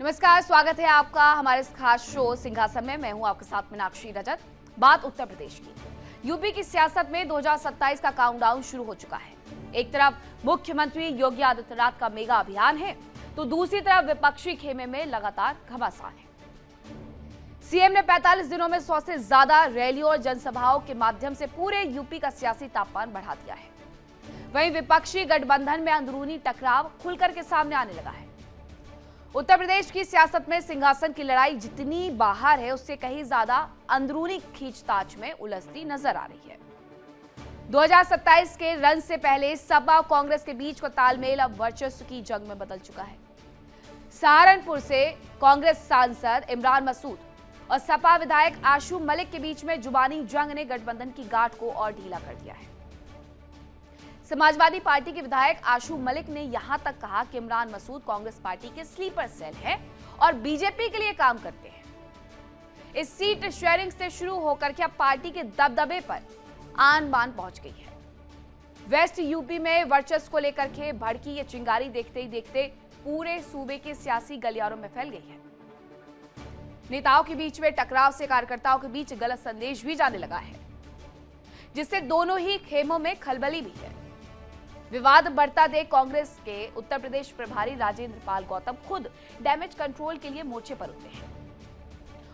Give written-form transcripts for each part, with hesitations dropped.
नमस्कार, स्वागत है आपका हमारे इस खास शो सिंहासन में। मैं हूं आपके साथ मीनाक्षी रजत। बात उत्तर प्रदेश की। यूपी की सियासत में 2027 का काउंटडाउन शुरू हो चुका है। एक तरफ मुख्यमंत्री योगी आदित्यनाथ का मेगा अभियान है, तो दूसरी तरफ विपक्षी खेमे में लगातार घमासान है। सीएम ने 45 दिनों में 100 से ज्यादा रैलियों और जनसभाओं के माध्यम से पूरे यूपी का सियासी तापमान बढ़ा दिया है। वहीं विपक्षी गठबंधन में अंदरूनी टकराव खुलकर के सामने आने लगा है। उत्तर प्रदेश की सियासत में सिंहासन की लड़ाई जितनी बाहर है, उससे कहीं ज्यादा अंदरूनी खींचतान में उलझती नजर आ रही है। 2027 के रन से पहले सपा और कांग्रेस के बीच का तालमेल अब वर्चस्व की जंग में बदल चुका है। सहारनपुर से कांग्रेस सांसद इमरान मसूद और सपा विधायक आशू मलिक के बीच में जुबानी जंग ने गठबंधन की गांठ को और ढीला कर दिया है। समाजवादी पार्टी के विधायक आशू मलिक ने यहां तक कहा कि इमरान मसूद कांग्रेस पार्टी के स्लीपर सेल हैं और बीजेपी के लिए काम करते हैं। इस सीट शेयरिंग से शुरू होकर के अब पार्टी के दबदबे पर आन बान पहुंच गई है। वेस्ट यूपी में वर्चस्व को लेकर के भड़की ये चिंगारी देखते ही देखते पूरे सूबे के सियासी गलियारों में फैल गई है। नेताओं के बीच में टकराव से कार्यकर्ताओं के बीच गलत संदेश भी जाने लगा है, जिससे दोनों ही खेमों में खलबली भी है। विवाद बढ़ता देख कांग्रेस के उत्तर प्रदेश प्रभारी राजेंद्र पाल गौतम खुद डैमेज कंट्रोल के लिए मोर्चे पर उतरे हैं।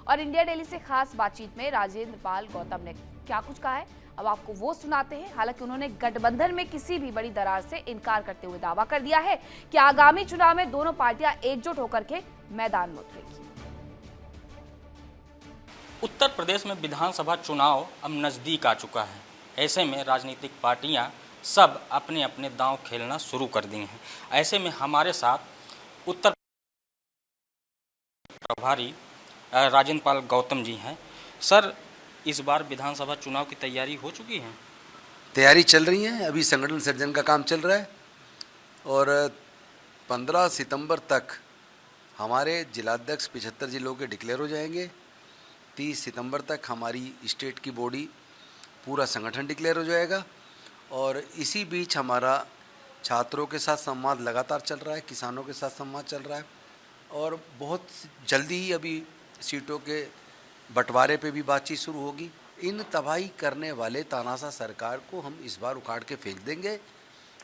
और इंडिया डेली से खास बातचीत में राजेंद्र पाल गौतम ने क्या कुछ कहा है, अब आपको वो सुनाते हैं। हालांकि उन्होंने गठबंधन में किसी भी बड़ी दरार से इनकार करते हुए दावा कर दिया है कि आगामी चुनाव में दोनों पार्टियां एकजुट होकर के मैदान में उतरेगी। उत्तर प्रदेश में विधानसभा चुनाव अब नजदीक आ चुका है। ऐसे में राजनीतिक पार्टियां सब अपने अपने दांव खेलना शुरू कर दिए हैं। ऐसे में हमारे साथ उत्तर प्रभारी राजेंद्र पाल गौतम जी हैं। सर, इस बार विधानसभा चुनाव की तैयारी हो चुकी है? तैयारी चल रही है, अभी संगठन सर्जन का काम चल रहा है और 15 सितंबर तक हमारे जिलाध्यक्ष 75 जिलों के डिक्लेयर हो जाएंगे। 30 सितंबर तक हमारी स्टेट की बॉडी पूरा संगठन डिक्लेयर हो जाएगा और इसी बीच हमारा छात्रों के साथ संवाद लगातार चल रहा है, किसानों के साथ संवाद चल रहा है और बहुत जल्दी ही अभी सीटों के बंटवारे पे भी बातचीत शुरू होगी। इन तबाही करने वाले तानाशाह सरकार को हम इस बार उखाड़ के फेंक देंगे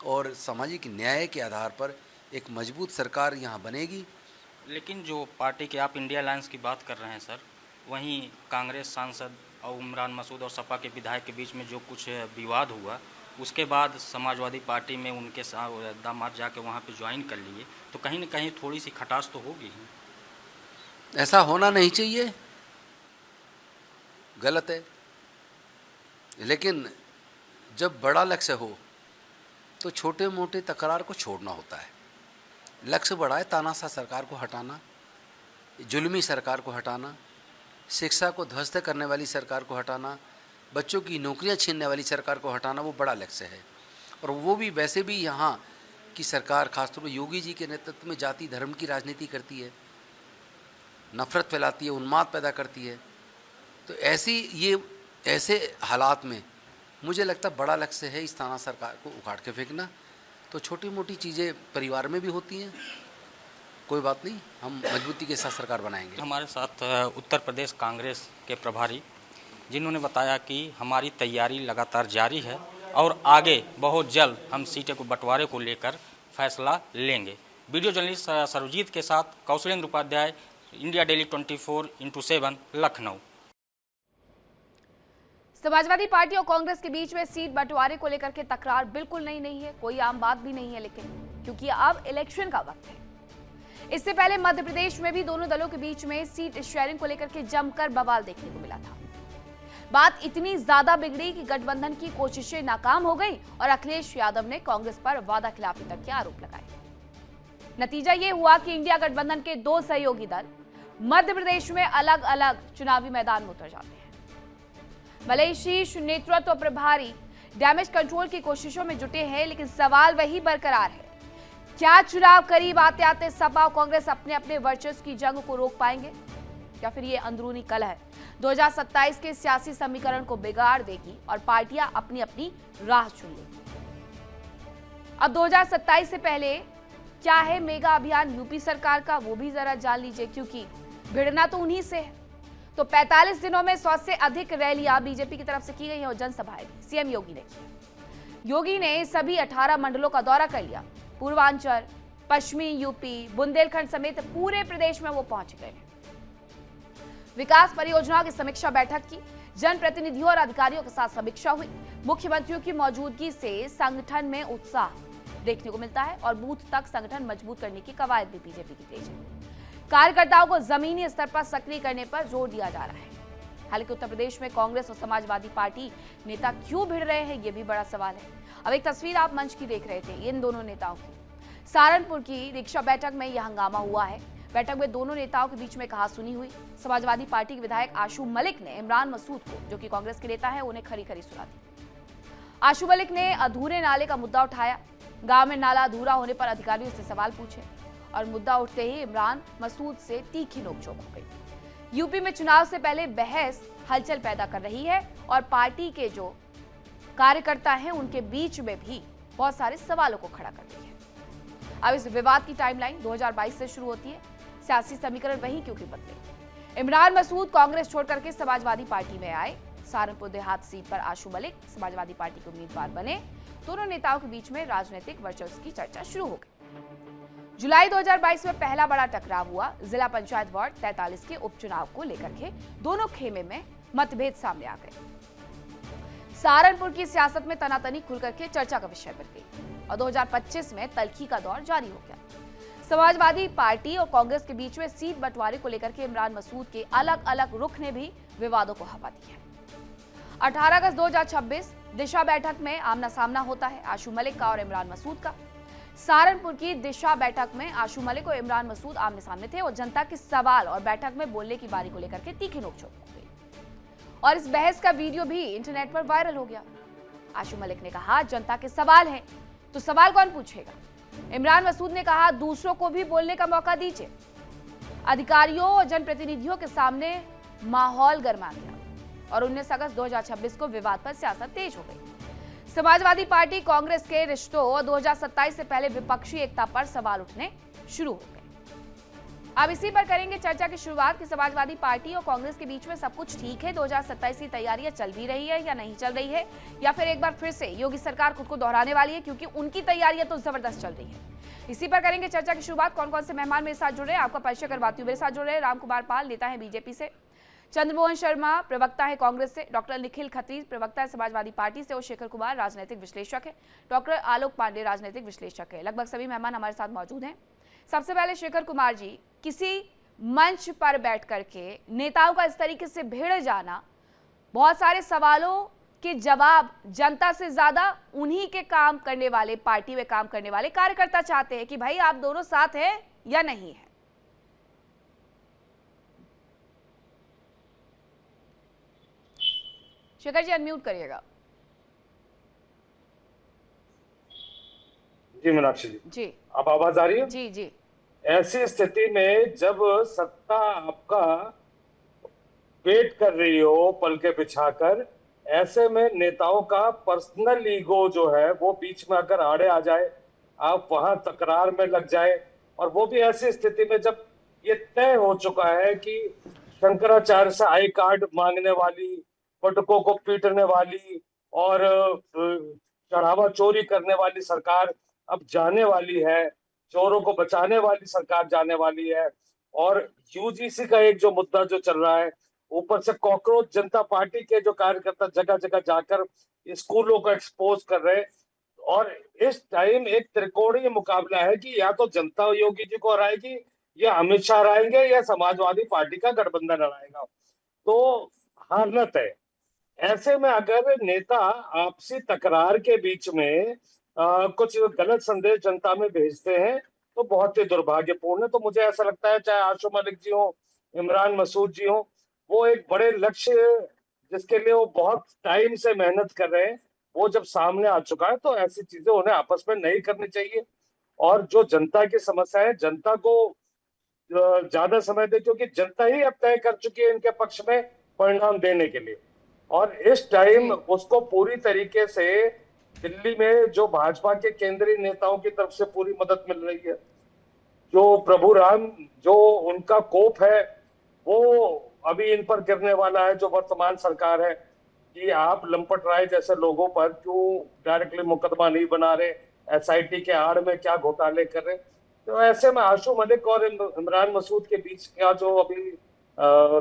और सामाजिक न्याय के आधार पर एक मजबूत सरकार यहाँ बनेगी। लेकिन जो पार्टी के आप इंडिया अलायंस की बात कर रहे हैं सर, वहीं कांग्रेस सांसद और इमरान मसूद और सपा के विधायक के बीच में जो कुछ विवाद हुआ, उसके बाद समाजवादी पार्टी में उनके दामाद जाके वहाँ पे ज्वाइन कर लिए, तो कहीं न कहीं थोड़ी सी खटास तो होगी ही। ऐसा होना नहीं चाहिए, गलत है। लेकिन जब बड़ा लक्ष्य हो तो छोटे मोटे तकरार को छोड़ना होता है। लक्ष्य बड़ा है, तानाशाह सरकार को हटाना, जुल्मी सरकार को हटाना, शिक्षा को ध्वस्त करने वाली सरकार को हटाना, बच्चों की नौकरियां छीनने वाली सरकार को हटाना, वो बड़ा लक्ष्य है। और वो भी वैसे भी यहाँ की सरकार खासतौर पर योगी जी के नेतृत्व में जाति धर्म की राजनीति करती है, नफरत फैलाती है, उन्माद पैदा करती है। तो ऐसे हालात में मुझे लगता है बड़ा लक्ष्य है इस ताना सरकार को उखाड़ के फेंकना। तो छोटी मोटी चीज़ें परिवार में भी होती हैं, कोई बात नहीं, हम मजबूती के साथ सरकार बनाएंगे। हमारे साथ उत्तर प्रदेश कांग्रेस के प्रभारी, जिन्होंने बताया कि हमारी तैयारी लगातार जारी है और आगे बहुत जल्द हम सीटें को बंटवारे को लेकर फैसला लेंगे। वीडियो जर्नलिस्ट सर्वजीत के साथ Kaushlendra Upadhyay, India daily 24x7 Lucknow. Samajwadi party और कांग्रेस के बीच में सीट बंटवारे को लेकर के तकरार बिल्कुल नहीं है, कोई आम बात भी नहीं है। लेकिन क्योंकि अब इलेक्शन का वक्त है, इससे पहले मध्य प्रदेश में भी दोनों दलों के बीच में सीट शेयरिंग को लेकर के जमकर बवाल देखने को मिला था। बात इतनी ज्यादा बिगड़ी कि गठबंधन की कोशिशें नाकाम हो गई और अखिलेश यादव ने कांग्रेस पर वादा खिलाफी तक के आरोप लगाए। नतीजा यह हुआ कि इंडिया गठबंधन के दो सहयोगी दल मध्य प्रदेश में अलग अलग चुनावी मैदान में उतर जाते हैं। भले ही शीर्ष नेतृत्व प्रभारी डैमेज कंट्रोल की कोशिशों में जुटे हैं, लेकिन सवाल वही बरकरार है, क्या चुनाव करीब आते आते सपा और कांग्रेस अपने अपने वर्चस्व की जंग को रोक पाएंगे, या फिर ये अंदरूनी कलह 2027 के सियासी समीकरण को बिगाड़ देगी और पार्टियां अपनी अपनी राह चुन लेंगी। अब 2027 से पहले क्या है मेगा अभियान यूपी सरकार का, वो भी जरा जान लीजिए, क्योंकि भिड़ना तो उन्हीं से है। तो 45 दिनों में 100 से अधिक रैलियां बीजेपी की तरफ से की गई हैं और जनसभाएं भी सीएम योगी ने की। योगी ने सभी 18 मंडलों का दौरा कर लिया। पूर्वांचल, पश्चिमी यूपी, बुंदेलखंड समेत पूरे प्रदेश में वो पहुंच गए। विकास परियोजनाओं की समीक्षा बैठक की। जनप्रतिनिधियों और अधिकारियों के साथ समीक्षा हुई। मुख्यमंत्रियों की मौजूदगी से संगठन में उत्साह देखने को मिलता है और बूथ तक संगठन मजबूत करने की कवायद भी बीजेपी की तेज है। कार्यकर्ताओं को जमीनी स्तर पर सक्रिय करने पर जोर दिया जा रहा है। हालांकि उत्तर प्रदेश में कांग्रेस और समाजवादी पार्टी नेता क्यों भिड़ रहे हैं, ये भी बड़ा सवाल है। अब एक तस्वीर आप मंच की देख रहे थे इन दोनों नेताओं की। सहारनपुर की रिक्शा बैठक में यह हंगामा हुआ है। बैठक में दोनों नेताओं के बीच में कहासुनी हुई। समाजवादी पार्टी के विधायक आशू मलिक ने इमरान मसूद को, जो कि कांग्रेस के नेता है, उन्हें खरी खरी सुना दी। आशू मलिक ने अधूरे नाले का मुद्दा उठाया। गांव में नाला अधूरा होने पर अधिकारियों से सवाल पूछे और मुद्दा उठते ही इमरान मसूद से तीखी नोकझोंक हो गई। यूपी में चुनाव से पहले बहस हलचल पैदा कर रही है और पार्टी के जो कार्यकर्ता हैं उनके बीच में भी बहुत सारे सवालों को खड़ा कर रही है। अब इस विवाद की टाइमलाइन 2022 से शुरू होती है। सियासी समीकरण वही क्योंकि बदले। इमरान मसूद कांग्रेस छोड़कर के समाजवादी पार्टी में आए। सहारनपुर देहात सीट पर आशू मलिक समाजवादी पार्टी के उम्मीदवार बने। दोनों नेताओं के बीच में राजनीतिक वर्चस्व की चर्चा शुरू हो गई। जुलाई 2022 में पहला बड़ा टकराव हुआ। जिला पंचायत वार्ड 43 के उपचुनाव को लेकर के दोनों खेमे में मतभेद सामने आ गए। सहारनपुर की सियासत में तनातनी खुल करके चर्चा का विषय बन गई और 2025 में तल्खी का दौर जारी हो गया। समाजवादी पार्टी और कांग्रेस के बीच में सीट बंटवारे को लेकर के इमरान मसूद के अलग अलग रुख ने भी विवादों को हवा दी है। 18 अगस्त 2026 दिशा बैठक में आमना सामना होता है आशू मलिक का और इमरान मसूद का। सहारनपुर की दिशा बैठक में आशू मलिक और इमरान मसूद आमने सामने थे और जनता के सवाल और बैठक में बोलने की बारी को लेकर के तीखी नोकझोंक हो गई और इस बहस का वीडियो भी इंटरनेट पर वायरल हो गया। आशू मलिक ने कहा, जनता के सवाल हैं तो सवाल कौन पूछेगा। इमरान मसूद ने कहा, दूसरों को भी बोलने का मौका दीजिए। अधिकारियों और जनप्रतिनिधियों के सामने माहौल गर्मा गया और 19 अगस्त 2026 को विवाद पर सियासत तेज हो गई। समाजवादी पार्टी कांग्रेस के रिश्तों और 2027 से पहले विपक्षी एकता पर सवाल उठने शुरू हो गए। अब इसी पर करेंगे चर्चा की शुरुआत कि समाजवादी पार्टी और कांग्रेस के बीच में सब कुछ ठीक है, 2027 की तैयारियां चल भी रही है या नहीं चल रही है, या फिर एक बार फिर से योगी सरकार खुद को दोहराने वाली है, क्योंकि उनकी तैयारियां तो जबरदस्त चल रही है। इसी पर करेंगे चर्चा की शुरुआत। कौन कौन से मेहमान मेरे साथ जुड़ रहे हैं आपका परिचय करवाती हूँ। मेरे साथ जुड़ रहे हैं रामकुमार पाल, नेता है बीजेपी से, चंद्रमोहन शर्मा प्रवक्ता है कांग्रेस से, डॉक्टर निखिल खत्री प्रवक्ता है समाजवादी पार्टी से और शेखर कुमार राजनीतिक विश्लेषक है, डॉक्टर आलोक पांडे राजनीतिक विश्लेषक है। लगभग सभी मेहमान हमारे साथ मौजूद हैं। सबसे पहले शेखर कुमार जी, किसी मंच पर बैठ करके नेताओं का इस तरीके से भिड़ जाना, बहुत सारे सवालों के जवाब जनता से ज्यादा उन्हीं के काम करने वाले, पार्टी में काम करने वाले कार्यकर्ता चाहते हैं कि भाई आप दोनों साथ हैं या नहीं है। शेखर जी अनम्यूट करिएगा। जी मीनाक्षी जी, अब आवाज आ रही है? जी जी। ऐसी स्थिति में जब सत्ता आपका वेट कर रही हो पल के बिछाकर, ऐसे में नेताओं का पर्सनल ईगो जो है वो बीच में अगर आड़े आ जाए, आप वहां तकरार में लग जाए, और वो भी ऐसी स्थिति में जब ये तय हो चुका है कि शंकराचार्य से आई कार्ड मांगने वाली, पटकों को पीटने वाली और चढ़ावा चोरी करने वाली सरकार अब जाने वाली है, चोरों को बचाने वाली सरकार जाने वाली है, और यूजीसी का एक जो मुद्दा जो चल रहा है, ऊपर से कॉकरोच जनता पार्टी के जो कार्यकर्ता जगह जगह जाकर स्कूलों को एक्सपोज कर रहे हैं, और इस टाइम एक त्रिकोणीय मुकाबला है कि या तो जनता योगी जी को हराएगी, या अमित शाह हराएंगे, या समाजवादी पार्टी का गठबंधन हराएगा। तो हारना तय। ऐसे में अगर नेता आपसी तकरार के बीच में कुछ गलत संदेश जनता में भेजते हैं तो बहुत ही दुर्भाग्यपूर्ण है। तो मुझे ऐसा लगता है, चाहे आशू मलिक जी हो, इमरान मसूद जी हो, वो एक बड़े लक्ष्य जिसके लिए वो बहुत टाइम से मेहनत कर रहे हैं, वो जब सामने आ चुका है तो ऐसी चीजें उन्हें आपस में नहीं करनी चाहिए। और जो जनता की समस्या है, जनता को ज्यादा समय दे, क्योंकि जनता ही अब तय कर चुकी है इनके पक्ष में परिणाम देने के लिए, और इस टाइम उसको पूरी तरीके से दिल्ली में जो भाजपा के केंद्रीय नेताओं की तरफ से पूरी मदद मिल रही है, जो प्रभु राम, जो उनका कोप है वो अभी इन पर गिरने वाला है, जो वर्तमान सरकार है, कि आप लंपट राय जैसे लोगों पर क्यों डायरेक्टली मुकदमा नहीं बना रहे, एसआईटी के आड़ में क्या घोटाले कर रहे। तो ऐसे में आशु मलिक और इमरान मसूद के बीच का जो अभी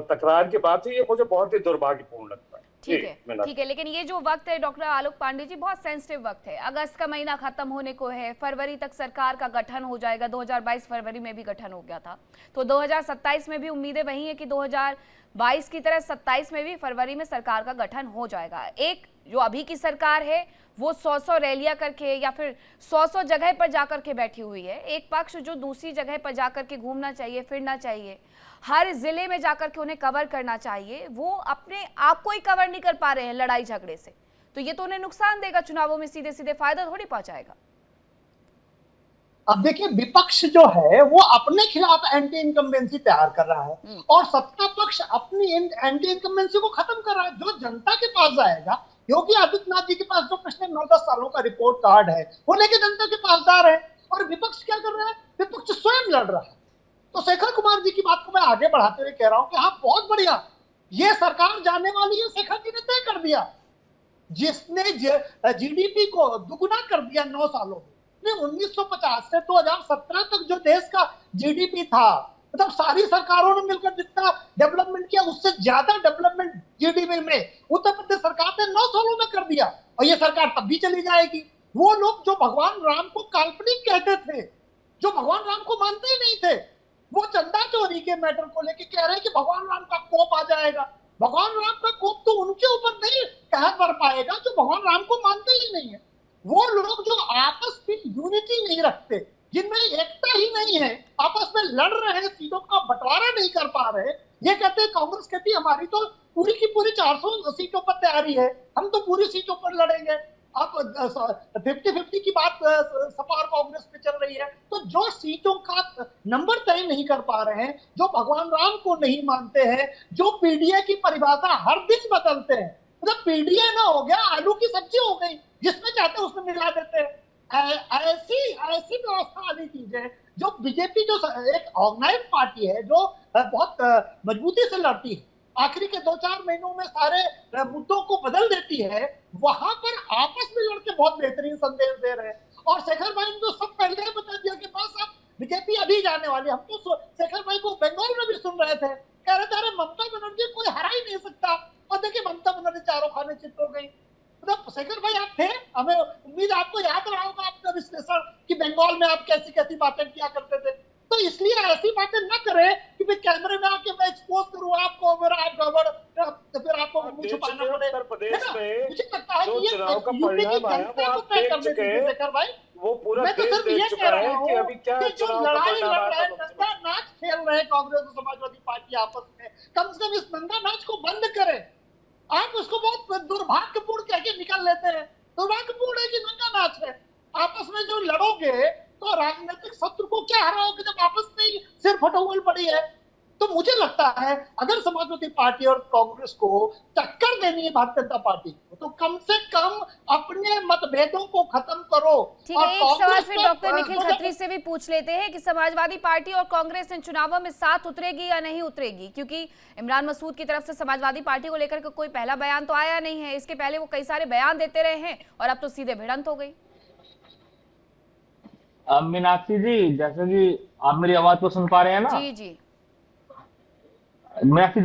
तकरार की बात है, ये मुझे बहुत ही दुर्भाग्यपूर्ण लगता है। ठीक है, ठीक है, लेकिन ये जो वक्त है डॉक्टर आलोक पांडे जी, बहुत सेंसिटिव वक्त है। अगस्त का महीना खत्म होने को है, फरवरी तक सरकार का गठन हो जाएगा। 2022 फरवरी में भी गठन हो गया था, तो 2027 में भी उम्मीदें वही है कि 2022 की तरह 27 में भी फरवरी में सरकार का गठन हो जाएगा। एक जो अभी की सरकार है वो 100 रैलियां करके या फिर 100 जगह पर जाकर के बैठी हुई है। एक पक्ष जो दूसरी जगह पर जाकर के घूमना चाहिए, फिरना चाहिए, हर जिले में जाकर के उन्हें कवर करना चाहिए, वो अपने आप को ही कवर नहीं कर पा रहे हैं लड़ाई झगड़े से। तो ये तो उन्हें नुकसान देगा चुनावों में, सीधे सीधे फायदा थोड़ी पहुंचाएगा। अब देखिए, विपक्ष जो है वो अपने खिलाफ एंटी इनकम्बेंसी तैयार कर रहा है और सत्ता पक्ष अपनी एंटी इनकम्बेंसी को खत्म कर रहा है। जो जनता के पास जाएगा, योगी आदित्यनाथ जी के पास जो पिछले 9-10 सालों का रिपोर्ट कार्ड है वो लेके जनता के पास जा रहे हैं। और विपक्ष क्या कर रहा है? विपक्ष स्वयं लड़ रहा है। तो शेखर कुमार जी की बात को मैं आगे बढ़ाते हुए कह रहा हूं कि हाँ, बहुत बढ़िया, ये सरकार जाने वाली है, शेखर जी ने तय कर दिया। जिसने जीडीपी को दुगुना कर दिया 9 सालों में। 1950 से 2017 तक जो देश का जीडीपी था, मतलब सारी सरकारों ने मिलकर जितना डेवलपमेंट किया उससे ज्यादा डेवलपमेंट जीडीपी में उत्तर प्रदेश सरकार ने 9 सालों में कर दिया। और ये सरकार तब भी चली जाएगी। वो लोग जो भगवान राम को काल्पनिक कहते थे, जो भगवान राम को मानते ही नहीं थे, वो चंदा चोरी के मैटर को लेके कह रहे हैं कि भगवान राम का कोप आ जाएगा। भगवान राम का कोप तो उनके ऊपर नहीं कह कर पाएगा जो भगवान राम को मानते ही नहीं है। वो लोग जो आपस में यूनिटी नहीं रखते, जिनमें एकता ही नहीं है, आपस में लड़ रहे हैं, सीटों का बंटवारा नहीं कर पा रहे। ये कहते हैं, कांग्रेस कहती है हमारी तो पूरी की पूरी 400 सीटों पर तैयारी है, हम तो पूरी सीटों पर लड़ेंगे। अब 50-50 की बात सपा और कांग्रेस में चल रही है। तो जो सीटों का नंबर तय नहीं कर पा रहे हैं, जो भगवान राम को नहीं मानते हैं, जो पीडीए की परिभाषा हर दिन बदलते हैं, मतलब पीडीए ना हो गया आलू की सब्जी हो गई, जिसमें चाहते हैं उसमें मिला देते हैं। ऐसी व्यवस्था वाली चीज है जो बीजेपी जो एक ऑर्गेनाइज पार्टी है, जो बहुत मजबूती से लड़ती है, आखिरी के 2-4 महीनों में सारे मुद्दों को बदल देती है, वहां पर आपस में लड़के बहुत बेहतरीन संदेश दे रहे हैं। और शेखर भाई ने तो सब पहले बता दिया कि बस अब बीजेपी अभी जाने वाली। हम तो शेखर भाई को बंगाल में भी सुन रहे थे, कह रहे थे अरे ममता बनर्जी कोई हरा ही नहीं सकता। और देखिए ममता बनर्जी चारों खाने चित हो गई। मतलब शेखर भाई आप थे, हमें उम्मीद आपको याद रहा होगा आपका विश्लेषण कि बंगाल में आप कैसी कैसी बातें किया करते थे। तो इसलिए ऐसी बातें न करें कि मैं कैमरे में आके मैं एक्सपोज करूं आपको, फिर आप गड़बड़, फिर आपको मुंह छुपाना पड़े। उत्तर प्रदेश में मुझे लगता है जो कि चुनाव का यूपी की परिणाम आया जनता वो को आप तय देख कर देती चुके है हैं। शेखर भाई। वो पूरा मैं तो देश सिर्फ ये देख कह चुका रहा है कि हूँ अभी क्या कि जो चुनाव का लड़ाई परिणाम लड़ आया रहे था हैं, लोकसभा। नंगा नाच खेल रहे हैं कांग्रेस और समाजवादी पार्टी आपस में, कम से कम इस नंगा नाच को बंद करें। आप उसको बहुत दुर्भाग्यपूर्ण कह के निकल लेते हैं। दुर्भाग्यपूर्ण है कि नंगा नाच है। आपस में जो लड़ोगे तो राजनीतिक शत्रु को क्या हराओगे जब आपस में ही सिर फटोल पड़ी है। तो मुझे लगता है अगर समाजवादी पार्टी और कांग्रेस को टक्कर देनी है भारतीय जनता पार्टी को, तो कम से कम अपने मतभेदों को खत्म करो। ठीक है, एक सवाल फिर डॉक्टर निखिल खत्री से भी पूछ लेते हैं कि समाजवादी पार्टी और कांग्रेस इन चुनावों में साथ उतरेगी या नहीं उतरेगी, क्योंकि इमरान मसूद की तरफ से समाजवादी पार्टी को लेकर कोई पहला बयान तो आया नहीं है। इसके पहले वो कई सारे बयान देते रहे हैं और अब तो सीधे भिड़ंत हो गई। मीनाक्षी जी, जैसे कि आप मेरी आवाज को सुन पा रहे हैं ना? जी जी। मीनाक्षी,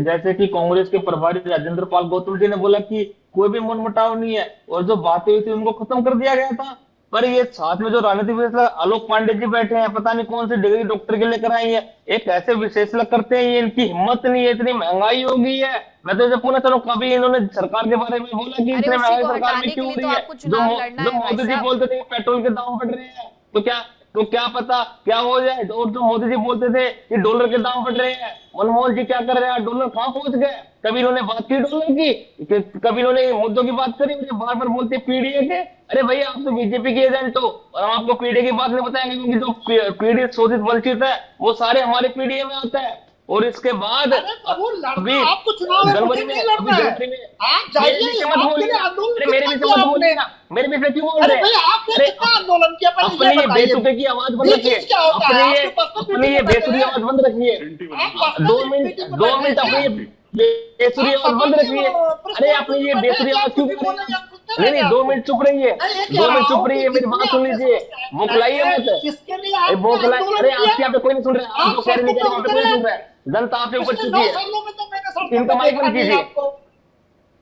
जैसे कि कांग्रेस के प्रभारी राजेंद्र पाल गौतम जी ने बोला कि कोई भी मनमुटाव नहीं है और जो बातें हुई थी उनको खत्म कर दिया गया था। पर ये साथ में जो राजनीतिक विश्लेषक आलोक पांडे जी बैठे हैं, पता नहीं कौन सी डिग्री डॉक्टर के लेकर आई है, एक ऐसे विश्लेषण करते हैं, ये इनकी हिम्मत नहीं है, इतनी महंगाई हो गई है। मैं तो पूछना चाहूँ, कभी इन्होंने सरकार के बारे में बोला कि इतनी महंगाई सरकार में क्यों हो रही है? जो मोदी जी बोलते थे पेट्रोल के दाम बढ़ रहे हैं, तो क्या पता क्या हो जाए। और जो मोदी जी बोलते थे कि डॉलर के दाम बढ़ रहे हैं, मनमोहन जी क्या कर रहे हैं, डॉलर कहां पहुंच गए? कभी इन्होंने बात की डॉलर की, कभी इन्होंने मुद्दों की बात करी? मुझे बार बार बोलते पीडीए के। अरे भैया, आप तो बीजेपी के एजेंट हो और हम आपको पीडीए की बात नहीं बताएंगे, क्योंकि जो पीड़ित शोषित वंचित है वो सारे हमारे पीडीए में आता है। और इसके बाद अरे प्रभु, अभी लड़ना आपको चुनाव है, जनवरी मुझे में, नहीं लड़ना अभी है। जनवरी में आप मेरे जाइए, बीच में मत आपके बोलिए लिए ना। आंदोलन अरे मेरे कितना बीच में किया मत आपने? बोलिए ना, मेरे बीच में क्यों बोल अरे रहे भाई, हैं? आपने अरे कितना आंदोलन किया, पहले अपनी ये बताइए। बेतुके की आवाज बंद ये रखिए, चीज क्या होता है? अपनी ये आपके पर्सनल अपनी ये मीटिंग में बेसुरी बैठे आवाज बंद रखिए। हैं। आप पर्सनल 2 मिनट मीटिंग में 2 बैठे मिनट अपनी हैं। ये बेसुरी आप आवाज सपा बंद के रखिए। प्रेस अरे कॉन्फ्रेंस अपनी ये में बैठे बेसुरी हैं, आवाज आप क्यों कुछ भी कर रहे बोलेंगे, हैं? हम सुनते नहीं रहेंगे नहीं 2 आपको। मिनट चुप रहिए, मैं ये कह 2 रहा मिनट चुप हूँ रहिए, कि मेरी बात जितनी सुन आपने लीजिए, समस्याएं मुखलाइए बताई मत। हैं, इसके लिए अरे आपने बोखला, आंदोलन अरे किया। आपके यहाँ पे कोई नहीं सुन रहा है, आप आप जो कह रहे सड़कों नहीं कह पे रहे, वहाँ पे उतरे कोई नहीं हैं। सुन रहा है। जनता आपके ऊपर पिछले चुकी 9 है। सालों में तो मैंने सड़कों इनका पे माइक देखा बंद नहीं कीजिए,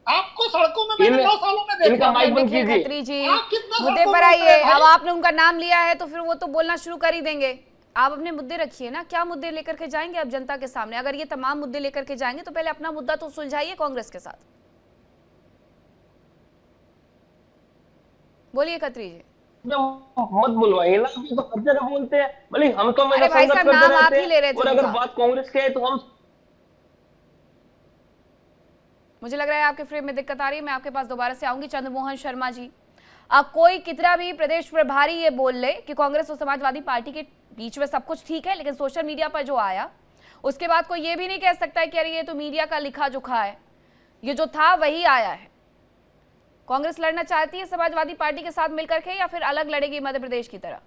आपको सड़कों में मैंने 9 सालों में देखा। इनका माइक बंद निखिल कीजिए। खत्री जी, आप कितना मुद्दे सड़कों पर पे उतरे आइए। भाई? अब आपने उनका नाम लिया है तो फिर वो तो बोलना शुरू कर ही देंगे। आप अपने मुद्दे रखिए ना, क्या मुद्दे लेकर के जाएंगे आप जनता के सामने? अगर ये तमाम मुद्दे लेकर के जाएंगे तो पहले अपना मुद्दा तो सुलझाइए कांग्रेस के साथ। बोलिए खत्री जी। मत बुलवाइए ना, अभी तो हर जगह बोलते हैं, भले हम तो अरे भाई साहब, नाम आप ही ले रहे थे और अगर उनका। बात कांग्रेस की है तो हम मुझे लग रहा है आपके फ्रेम में दिक्कत आ रही है, मैं आपके पास दोबारा से आऊंगी। चंद्रमोहन शर्मा जी, कोई कितना भी प्रदेश प्रभारी ये बोल ले कि कांग्रेस और समाजवादी पार्टी के बीच में सब कुछ ठीक है, लेकिन सोशल मीडिया पर जो आया उसके बाद कोई ये भी नहीं कह सकता है कि अरे ये तो मीडिया का लिखा जोखा है, ये जो था वही आया है। कांग्रेस लड़ना चाहती है समाजवादी पार्टी के साथ मिलकर के या फिर अलग लड़ेगी मध्य प्रदेश की तरह?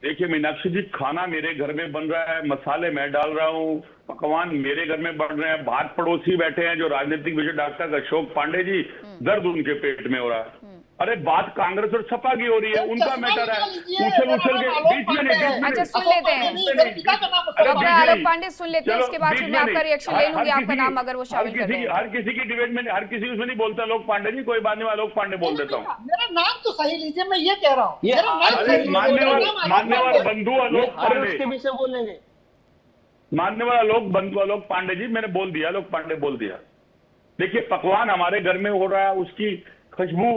देखिए मीनाक्षी जी, खाना मेरे घर में बन रहा है, मसाले मैं डाल रहा हूँ, पकवान मेरे घर में बन रहे हैं, बाहर पड़ोसी बैठे हैं जो राजनीतिक विषय डॉक्टर अशोक पांडे जी, दर्द उनके पेट में हो रहा है। अरे बात कांग्रेस और सपा की हो रही है, उनका मैटर है, उछल उछल के बीच में नहीं। अच्छा, सुन लेते हैं डॉक्टर आलोक पांडे, सुन लेते हैं, उसके बाद फिर मैं आपका रिएक्शन ले लूंगी, आपका नाम अगर वो शामिल कर रहे हैं। हर किसी की डिबेट में, हर किसी उसमें नहीं बोलता आलोक पांडे जी, कोई बात नहीं, आलोक पांडे बोल देता हूँ। मेरा नाम तो सही लीजिए, मैं ये कह रहा हूँ। ये मेरा नाम अरे सही मान्यवर लीजिए। मान्यवर बंधु आलोक हर पांडे, उसके विषय बोलेंगे। मानने वाला लोग बंधु आलोक पांडे जी, मैंने बोल दिया, आलोक पांडे बोल दिया। देखिए पकवान हमारे घर में हो रहा है, उसकी खुशबू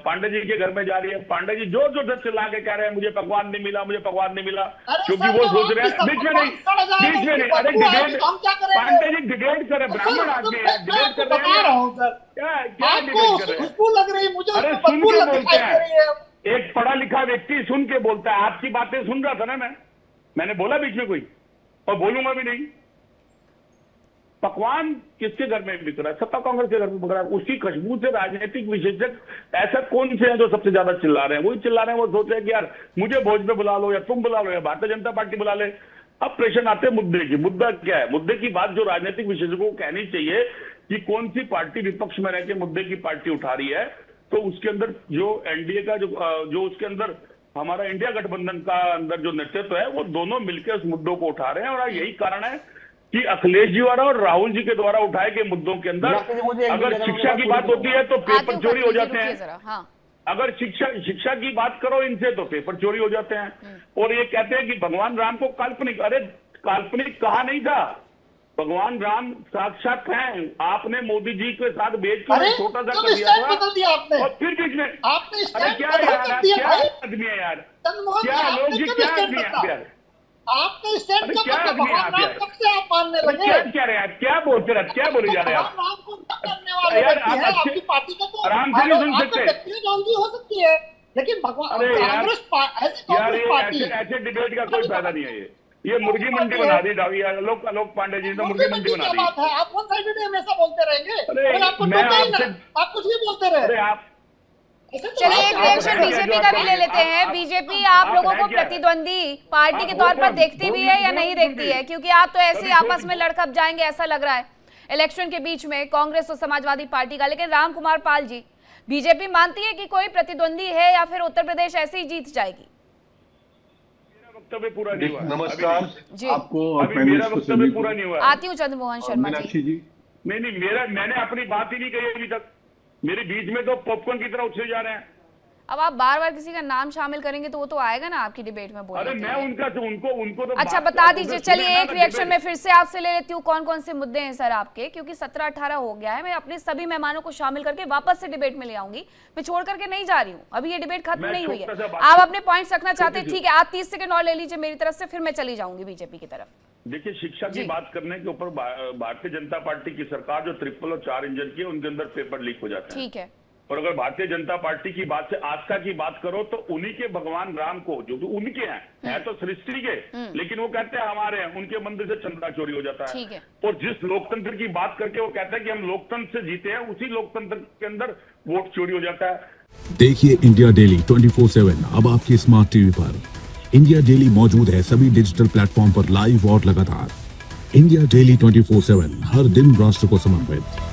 पांडे जी के घर में जा रही है। पांडे जी जोर जोर से चिल्ला के कह रहे हैं मुझे पकवान नहीं मिला, मुझे पकवान नहीं मिला, क्योंकि वो सोच रहे हैं बीच में नहीं, बीच में नहीं। अरे डिबेट, पांडे जी डिबेट करे, ब्राह्मण आदमी है, डिबेट कर रहे हैं, क्या डिबेट कर रहे हैं? खुशबू लग रही है मुझे, अरे उसको सुन बदबू के लग बोलते दिखाई दे रही है। हैं, एक पढ़ा लिखा व्यक्ति सुन के बोलता है। आपकी बातें सुन रहा था ना मैंने बोला बीच में कोई, और बोलूंगा भी नहीं। पकवान किसके घर में बिक रहा है? सत्ता कांग्रेस के घर में बिक रहा है। उसकी खुशबू से राजनीतिक विशेषज्ञ ऐसा कौन से हैं जो सबसे ज्यादा चिल्ला रहे हैं? वही चिल्ला रहे हैं, वो सोच रहे हैं कि यार मुझे भोज में बुला लो, या तुम बुला लो, या भारतीय जनता पार्टी बुला ले। अब प्रश्न आते हैं मुद्दे की। मुद्दा क्या है? मुद्दे की बात जो राजनीतिक विशेषज्ञों को कहनी चाहिए कि कौन सी पार्टी विपक्ष में रह के मुद्दे की पार्टी उठा रही है, तो उसके अंदर जो एनडीए का जो उसके अंदर हमारा इंडिया गठबंधन का अंदर जो नेतृत्व है, वो दोनों मिलकर उस मुद्दों को उठा रहे हैं। और यही कारण है कि अखिलेश जी द्वारा और राहुल जी के द्वारा उठाए गए मुद्दों के अंदर अगर शिक्षा की बात होती है तो पेपर चोरी हो जाते हैं। हाँ। अगर शिक्षा की बात करो इनसे तो पेपर चोरी हो जाते हैं। और ये कहते हैं कि भगवान राम को काल्पनिक, अरे काल्पनिक कहा नहीं था, भगवान राम साक्षात हैं। आपने मोदी जी के साथ भेज कर छोटा सा कर दिया था आपने, और फिर बीच में आपने अरे क्या यार, क्या आदमी है यार, क्या लोग जी, क्या आदमी है यार, आपने स्टैंड क्या आदमी है आप यार, कब से आप मानने लगे? क्या कह रहे हैं आप, क्या बोलते रहे, क्या बोले जा रहे हैं आप? राम को करने वाले यार, व्यक्ति आप हैं, अच्छे- आपकी पार्टी का तो आराम से नहीं सुन सकते। व्यक्ति हो सकती है, लेकिन भगवान अरे यार, कांग्रेस ऐसी यार कांग्रेस ये पार्टी ऐसे डिबेट का कोई फायदा नहीं है। ये मुर्गी मंडी बना दी आलोक पांडे जी ने, मुर्गी मंडी बना क्या दी। बात है? आप वन साइडेड हमेशा बोलते रहेंगे, अरे, अगर आपको मैं टोका ही ना, आपसे- आप कुछ भी बोलते रहे। अरे आप चलिए एक रिएक्शन बीजेपी का भी ले लेते हैं। बीजेपी आप लोगों को प्रतिद्वंदी पार्टी के तौर पर देखती भी है या नहीं देखती है? क्योंकि आप तो ऐसे आपस में लड़खप जाएंगे ऐसा लग रहा है इलेक्शन के बीच में, कांग्रेस और समाजवादी पार्टी का। लेकिन राम कुमार पाल जी, बीजेपी मानती है कि कोई प्रतिद्वंदी है या फिर उत्तर प्रदेश ऐसे ही जीत जाएगी? वक्तव्य पूरा नहीं हुआ। नमस्कार जी। आपको और अभी मेरा पैनलिस्ट को वक्तव्य सभी पूरा को। नहीं हुआ। आती हूँ चंद्रमोहन शर्मा मीनाक्षी जी। जी, नहीं मैंने अपनी बात ही नहीं कही अभी तक। मेरे बीच में तो पॉपकॉर्न की तरह उछले जा रहे हैं। अब आप बार बार किसी का नाम शामिल करेंगे तो वो तो आएगा ना आपकी डिबेट में बोलने अरे के मैं लिए। उनका तो उनको तो अच्छा बता दीजिए, चलिए एक रिएक्शन में फिर से आपसे ले लेती हूँ, कौन कौन से मुद्दे हैं सर आपके? क्योंकि 17-18 हो गया है, मैं अपने सभी मेहमानों को शामिल करके वापस से डिबेट में ले आऊंगी, मैं छोड़ करके नहीं जा रही हूँ, अभी ये डिबेट खत्म नहीं हुई है। आप अपने पॉइंट्स रखना चाहते हैं, ठीक है, आप 30 सेकंड और ले लीजिए मेरी तरफ से, फिर मैं चली जाऊंगी बीजेपी की तरफ। देखिए शिक्षा की बात करने के ऊपर भारतीय जनता पार्टी की सरकार जो 3 और 4 इंजन की है, उनके अंदर पेपर लीक हो जाते हैं। ठीक है, और अगर भारतीय जनता पार्टी की बात से आस्था की बात करो तो उन्हीं के भगवान राम को, जो कि उनके हैं तो सृष्टि के, लेकिन वो कहते हैं हमारे हैं, उनके मंदिर से चंदा चोरी हो जाता है। और जिस लोकतंत्र की बात करके वो कहता है कि हम लोकतंत्र से जीते हैं, उसी लोकतंत्र के अंदर वोट चोरी हो जाता है। देखिए इंडिया डेली 24/7 अब आपकी स्मार्ट टीवी पर। इंडिया डेली मौजूद है सभी डिजिटल प्लेटफॉर्म पर लाइव और लगातार। इंडिया डेली 24/7 हर दिन राष्ट्र को समर्पित।